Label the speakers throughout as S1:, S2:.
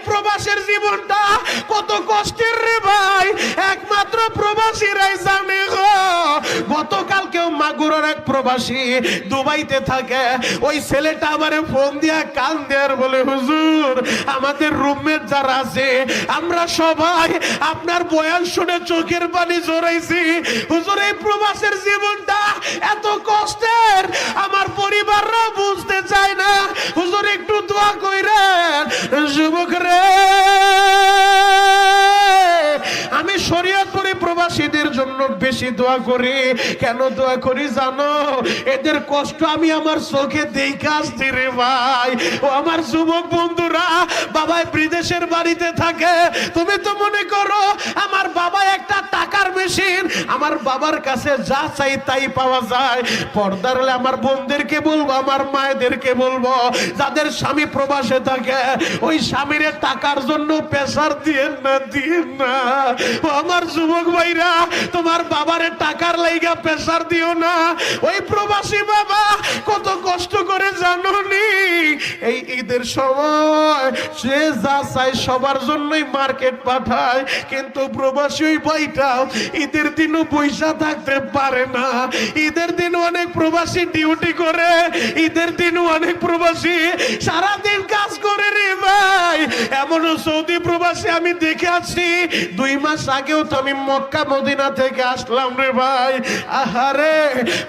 S1: প্রবাসের জীবনটা কত কষ্টের রে ভাই, একমাত্র প্রবাসীরাই জানে গো। গতকালকেও মাগুরার এক প্রবাসী দুবাইতে থাকে, ওই ছেলেটা আমারে ফোন দিয়া কান দেয়ার বলে, হুজুর আমাদের রুমমেট যারা আছে আমরা সবাই আপনার বয়ান শুনে চোখের পানি জড়াইছি। হুজুর এই প্রবাসের জীবনটা এত কষ্টের, আমার পরিবাররা বুঝতে চায় না। হুজুর একটু দোয়া কইরেন। যুবক রে, আমি শরীয়তপুরে প্রবাসীদের জন্য বেশি দোয়া করি। কেন দোয়া করি জানো? এদের কষ্ট আমি আমার চোখে দেখে আসছি রে ভাই। ও আমার যুবক বন্ধুরা, বাবাই বিদেশের বাড়িতে থাকে, তুমি তো মনে করো আমার বাবা একটা টাকার মেশিন, আমার বাবার কাছে যা চাই তাই পাওয়া যায়। পর্দার হলে আমার বোনদেরকে বলবো, আমার মায়েদেরকে বলবো, যাদের স্বামী প্রবাসে থাকে ওই স্বামীর টাকার জন্য প্রেসার দিয়েন না, দিয়েন না। ও আমার যুবক ভাইরা, তোমার বাবারে টাকার লাইগা প্রেসার দিও না। ওই প্রবাসী বাবা কত কষ্ট করে জানো নি? এই ঈদের সময় সে যা চায় সবার জন্যই মার্কেট পাঠায়, কিন্তু প্রবাসী ওই ভাইটা ঈদের দিনও পয়সা থাকতে পারে না। ঈদের দিন অনেক প্রবাসী ডিউটি করে, ঈদের দিন অনেক প্রবাসী সারাদিন কাজ করে রে ভাই। এমনও সৌদি প্রবাসী আমি দেখে আছি, 2 মাস আগেও তো আমি মক্কা মদিনা থেকে আসলাম রে ভাই। আহারে,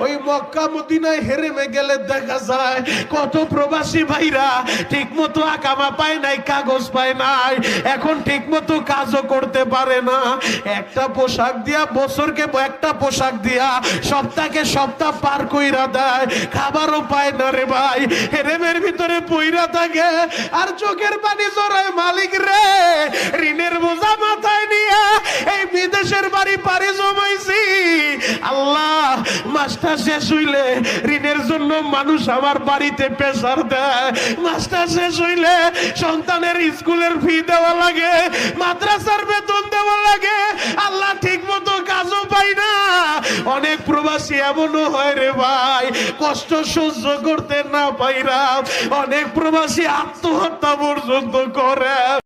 S1: ওই মক্কা মদিনায় হেরেমে গেলে দেখা যায় কত প্রবাসী ভাইরা ঠিক মতো আকামা পায় নাই, কাগজ পায় নাই, এখন ঠিক মতো কাজও করতে পারে না। একটা পোশাক দিয়া বছরকে একটা পোশাক দিয়া সপ্তাহকে সপ্তাহ পার কইরা দেয়, খাবারও পায় না রে ভাই। হেরেমের ভিতরে পইরা থাকে আর চোখের পানি জড়ায়। মালিক রে, ঋণের বোঝা মাথায় নিয়ে এই বিদেশের বাড়ি পাড়ি জমাইছি। আল্লাহ, মাসটা শেষ হইলে ঋণের জন্য মানুষ আমার বাড়িতে প্রেসার দেয়, মাসটা শেষ হইলে সন্তানের স্কুলের ফি দেওয়া লাগে, মাদ্রাসার বেতন দেওয়া লাগে। আল্লাহ, ঠিক মতো কাজও পাই না। অনেক প্রবাসী এমনও হয় রে ভাই, কষ্ট সহ্য করতে না পাইরা অনেক প্রবাসী আত্মহত্যা পর্যন্ত করে।